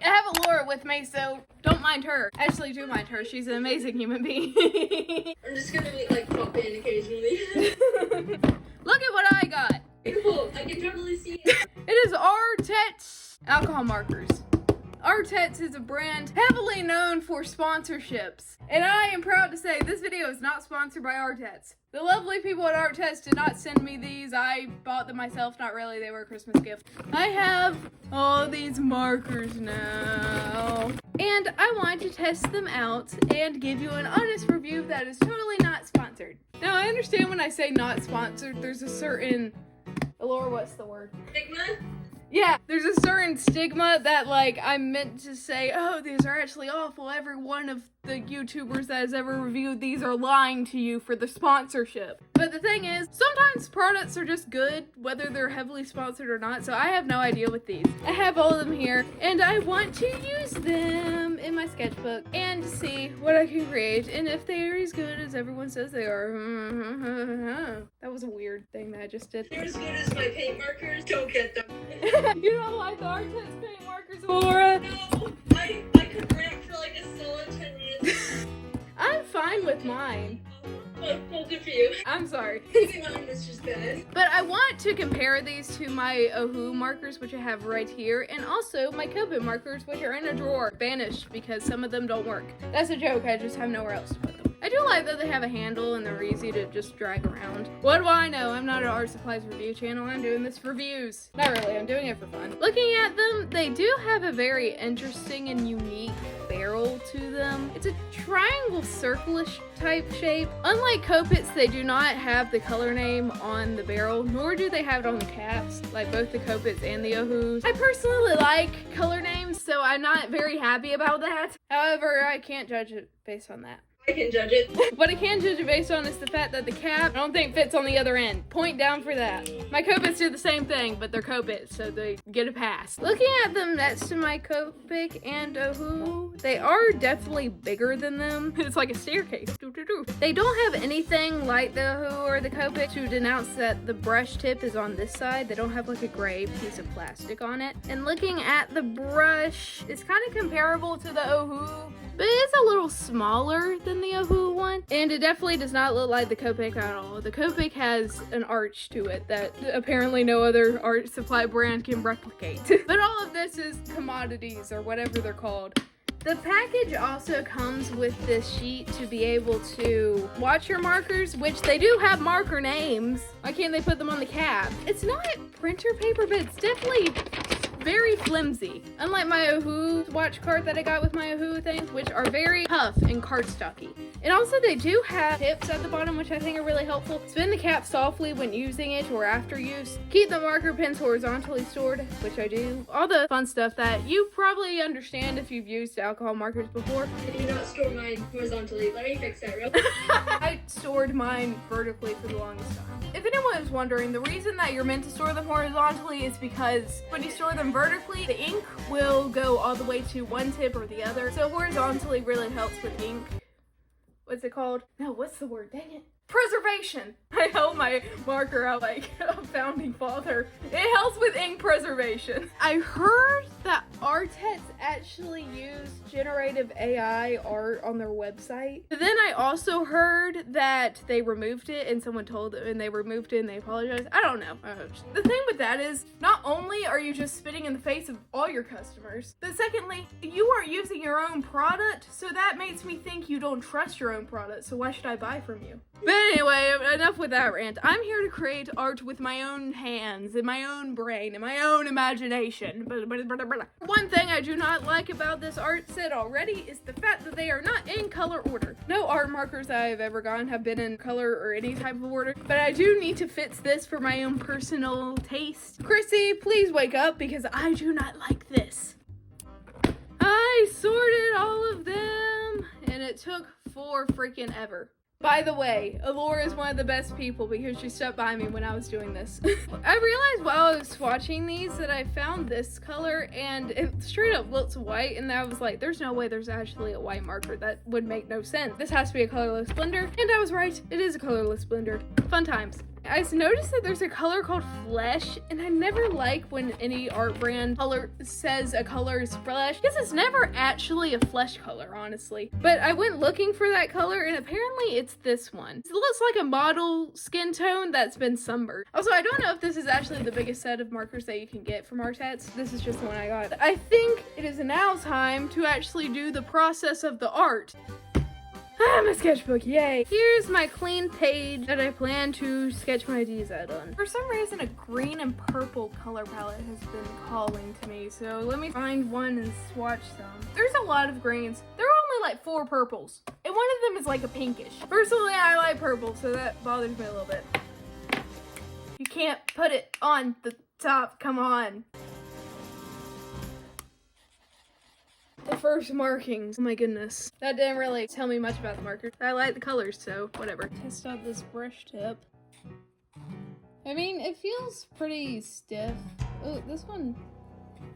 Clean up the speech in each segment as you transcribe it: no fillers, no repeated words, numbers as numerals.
I have Laura with me, so don't mind her. Actually, do mind her. She's an amazing human being. I'm just gonna like pop in occasionally. Look at what I got. Cool, I can totally see it. It is Arrtex alcohol markers. Arrtex is a brand heavily known for sponsorships. And I am proud to say this video is not sponsored by Arrtex. The lovely people at Arrtex did not send me these. I bought them myself. Not really, they were a Christmas gift. I have all these markers now. And I want to test them out and give you an honest review that is totally not sponsored. Now, I understand when I say not sponsored, there's a certain... Laura, what's the word? Stigma? Yeah, there's a certain stigma that, like, I'm meant to say, oh, these are actually awful. Every one of the YouTubers that has ever reviewed these are lying to you for the sponsorship. But the thing is, sometimes products are just good, whether they're heavily sponsored or not, so I have no idea with these. I have all of them here, and I want to use them in my sketchbook and see what I can create, and if they are as good as everyone says they are. That was a weird thing that I just did. They're as good as my paint markers. Don't get them. You don't like the Arrtex paint markers, Laura? No, I could rant for like a solid 10 minutes. I'm fine with mine. Well, good for you. I'm sorry. Maybe mine was just bad. But I want to compare these to my Ohu markers, which I have right here, and also my Copic markers, which are in a drawer, banished because some of them don't work. That's a joke, I just have nowhere else to put them. I do like that they have a handle and they're easy to just drag around. What do I know? I'm not an art supplies review channel. I'm doing this for views. Not really, I'm doing it for fun. Looking at them, they do have a very interesting and unique barrel to them. It's a triangle circle-ish type shape. Unlike Copics, they do not have the color name on the barrel, nor do they have it on the caps, like both the Copics and the Ohus. I personally like color names, so I'm not very happy about that. However, I can't judge it based on that. I can judge it. What I can judge it based on is the fact that the cap, I don't think fits on the other end. Point down for that. My Copics do the same thing, but they're Copics, so they get a pass. Looking at them next to my Copic and Ohu, they are definitely bigger than them. It's like a staircase. They don't have anything like the Ohu or the Copic to denounce that the brush tip is on this side. They don't have like a gray piece of plastic on it. And looking at the brush, it's kind of comparable to the Ohu, but it's a little smaller than the Ohu one, and it definitely does not look like the Copic at all. The Copic has an arch to it that apparently no other art supply brand can replicate. But all of this is commodities, or whatever they're called. The package also comes with this sheet to be able to watch your markers, which they do have marker names. Why can't they put them on the cap? It's not printer paper, but it's definitely very flimsy. Unlike my Ohu watch card that I got with my Ohu things, which are very tough and cardstocky. And also they do have tips at the bottom, which I think are really helpful. Spin the cap softly when using it or after use. Keep the marker pens horizontally stored, which I do. All the fun stuff that you probably understand if you've used alcohol markers before. I do not store mine horizontally. Let me fix that real quick. I stored mine vertically for the longest time. If anyone is wondering, the reason that you're meant to store them horizontally is because when you store them vertically, the ink will go all the way to one tip or the other. So horizontally really helps with ink. What's it called? No, what's the word? Dang it. Preservation. I held my marker out like a founding father. It helps with ink preservation. I heard that Arrtex actually used generative AI art on their website. But then I also heard that they removed it and someone told them and they removed it and they apologized. I don't know. The thing with that is not only are you just spitting in the face of all your customers, but secondly, you are using your own product, so that makes me think you don't trust your own product, so why should I buy from you? But anyway, enough with that rant. I'm here to create art with my own hands and my own brain and my own imagination. One thing I do not like about this art set already is the fact that they are not in color order. No art markers that I've ever gotten have been in color or any type of order, but I do need to fix this for my own personal taste. Chrissy, please wake up because I do not like this. I sorted all of them and it took forever freaking ever. By the way, Alora is one of the best people because she stuck by me when I was doing this. I realized while I was swatching these that I found this color and it straight up looks white, and I was like, there's no way there's actually a white marker. That would make no sense. This has to be a colorless blender, and I was right. It is a colorless blender. Fun times. I noticed that there's a color called Flesh, and I never like when any art brand color says a color is flesh, because it's never actually a flesh color, honestly. But I went looking for that color, and apparently it's this one. It looks like a model skin tone that's been sunburned. Also, I don't know if this is actually the biggest set of markers that you can get from Arrtex. This is just the one I got. I think it is now time to actually do the process of the art. My sketchbook, yay! Here's my clean page that I plan to sketch my ideas out on. For some reason, a green and purple color palette has been calling to me, so let me find one and swatch some. There's a lot of greens. There are only like 4 purples, and one of them is like a pinkish. Personally, I like purple, so that bothers me a little bit. You can't put it on the top, come on. The first markings. Oh my goodness. That didn't really tell me much about the markers. I like the colors, so whatever. Test out this brush tip. I mean, it feels pretty stiff. Oh, this one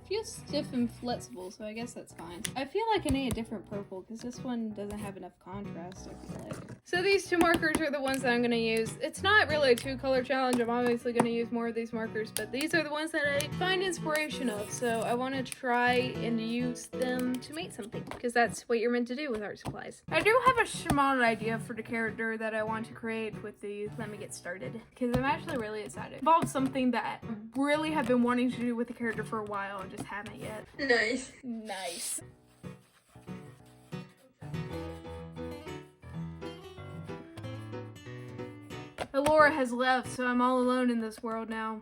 feels stiff and flexible, so I guess that's fine. I feel like I need a different purple because this one doesn't have enough contrast, I feel like. So these 2 markers are the ones that I'm going to use. It's not really a 2-color challenge. I'm obviously going to use more of these markers, but these are the ones that I find inspiration of, so I want to try and use them to make something, because that's what you're meant to do with art supplies. I do have a small idea for the character that I want to create with these. Let me get started, because I'm actually really excited. It involves something that I really have been wanting to do with the character for a while and just haven't yet. Nice. Nice. Laura has left, so I'm all alone in this world now.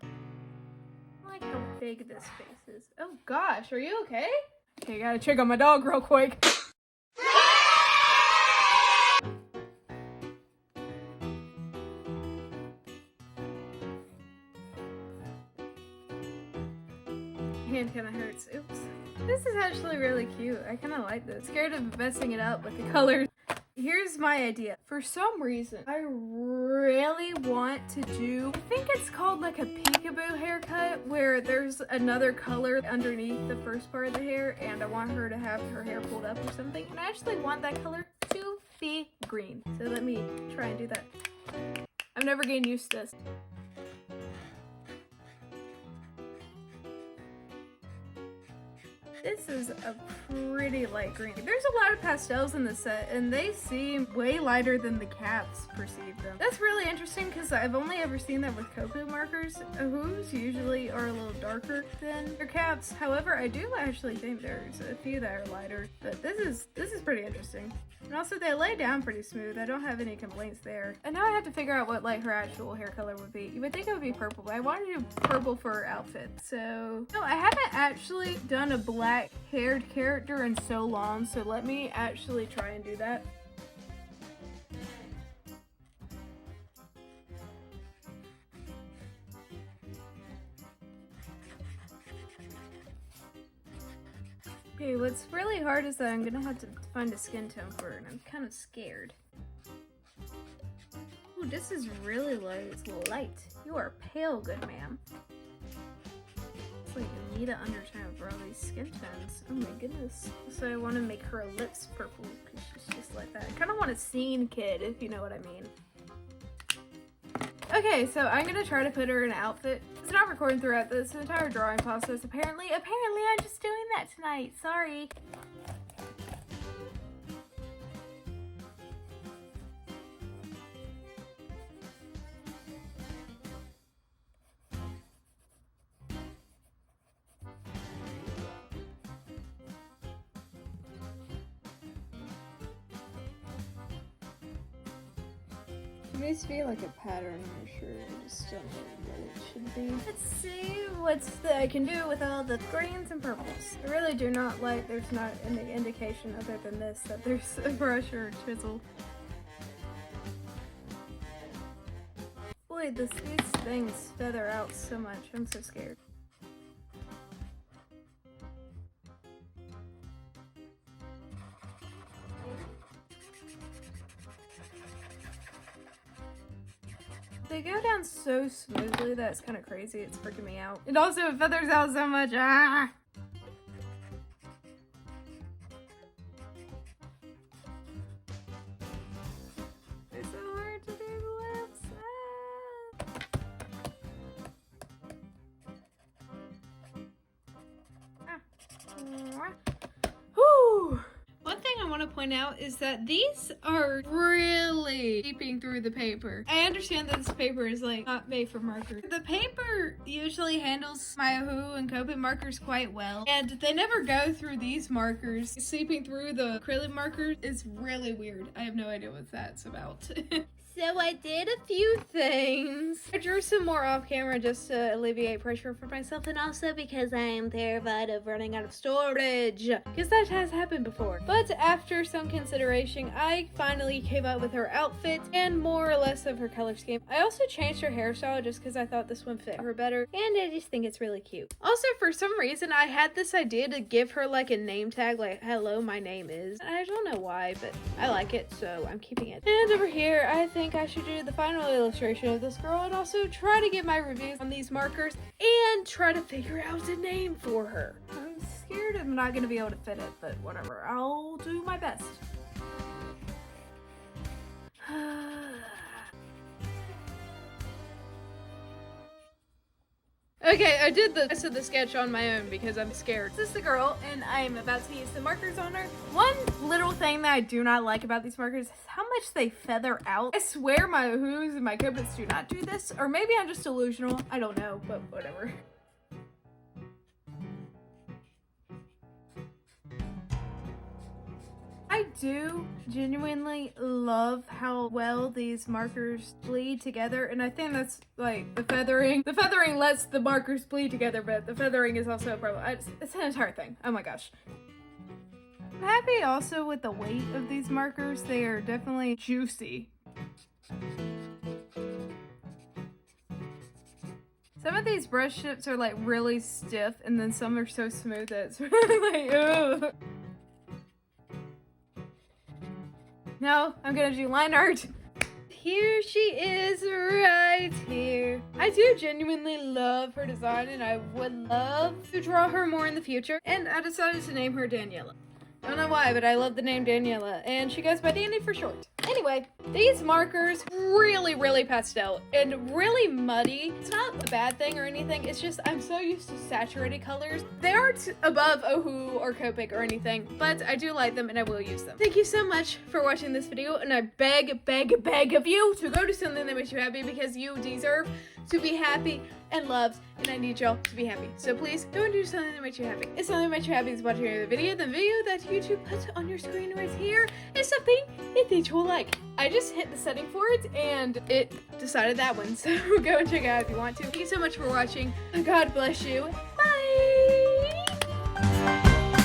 I like how big this face is. Oh gosh, are you okay? Okay, gotta check on my dog real quick. Hand kind of hurts. Oops. This is actually really cute. I kind of like this. Scared of messing it up with the colors. Here's my idea. For some reason, I really want to do, I think it's called like a peekaboo haircut, where there's another color underneath the first part of the hair, and I want her to have her hair pulled up or something. And I actually want that color to be green. So let me try and do that. I'm never getting used to this. This is a pretty light green. There's a lot of pastels in this set, and they seem way lighter than the caps perceive them. That's really interesting because I've only ever seen that with Cocoa markers, whose usually are a little darker than their caps. However, I do actually think there's a few that are lighter, but this is pretty interesting. And also, they lay down pretty smooth. I don't have any complaints there. And now I have to figure out what like her actual hair color would be. You would think it would be purple, but I wanted to do purple for her outfit. So, no, I haven't actually done a black haired character in so long, so let me actually try and do that. Okay, what's really hard is that I'm gonna have to find a skin tone for her, and I'm kind of scared. Ooh, this is really light. It's light. You are pale, good ma'am. It's like you need an undertone for all these skin tones. Oh my goodness. So I want to make her lips purple because she's just like that. I kind of want a scene kid, if you know what I mean. Okay, so I'm gonna try to put her in an outfit. It's not recording throughout this entire drawing process. Apparently I'm just doing that tonight. Sorry. It needs to be like a pattern for sure. I just don't know what it should be. Let's see what I can do with all the greens and purples. I really do not like there's not any indication other than this that there's a brush or a chisel. Boy, these things feather out so much. I'm so scared. They go down so smoothly that it's kind of crazy. It's freaking me out. And also it feathers out so much. Ah! It's so hard to do the lips. Ah! point out is that these are really seeping through the paper. I understand that this paper is like not made for markers. The paper usually handles my Oahu and Copic markers quite well, and they never go through these markers. Seeping through the acrylic markers is really weird. I have no idea what that's about. So I did a few things. I drew some more off camera just to alleviate pressure for myself, and also because I am terrified of running out of storage, because that has happened before. But after some consideration, I finally came up with her outfit and more or less of her color scheme. I also changed her hairstyle just because I thought this one fit her better, and I just think it's really cute. Also, for some reason, I had this idea to give her like a name tag, like, hello, my name is. I don't know why, but I like it, so I'm keeping it. And over here, I think I should do the final illustration of this girl and also try to get my reviews on these markers and try to figure out a name for her. I'm scared I'm not going to be able to fit it, but whatever. I'll do my best. Okay, I did the rest of the sketch on my own because I'm scared. This is the girl, and I'm about to use the markers on her. One little thing that I do not like about these markers is how much they feather out. I swear my Ohus and my Copics do not do this, or maybe I'm just delusional. I don't know, but whatever. I do genuinely love how well these markers bleed together, and I think that's like the feathering. The feathering lets the markers bleed together, but the feathering is also a problem. It's an entire thing. Oh my gosh. I'm happy also with the weight of these markers. They are definitely juicy. Some of these brush tips are like really stiff, and then some are so smooth that it's really like, ugh. No, I'm gonna do line art. Here she is right here. I do genuinely love her design, and I would love to draw her more in the future. And I decided to name her Daniela. Don't know why, but I love the name Daniela, and she goes by Danny for short. Anyway, these markers really pastel and really muddy. It's not a bad thing or anything. It's just I'm so used to saturated colors. They aren't above Oahu or Copic or anything, but I do like them and I will use them. Thank you so much for watching this video, and I beg of you to go do something that makes you happy, because you deserve to be happy and loved, and I need y'all to be happy. So please go and do something that makes you happy. If something that makes you happy is watching the video that YouTube puts on your screen right here is something it thinks you will like. I just hit the setting for it and it decided that one, so go and check it out if you want to. Thank you so much for watching. God bless you. Bye!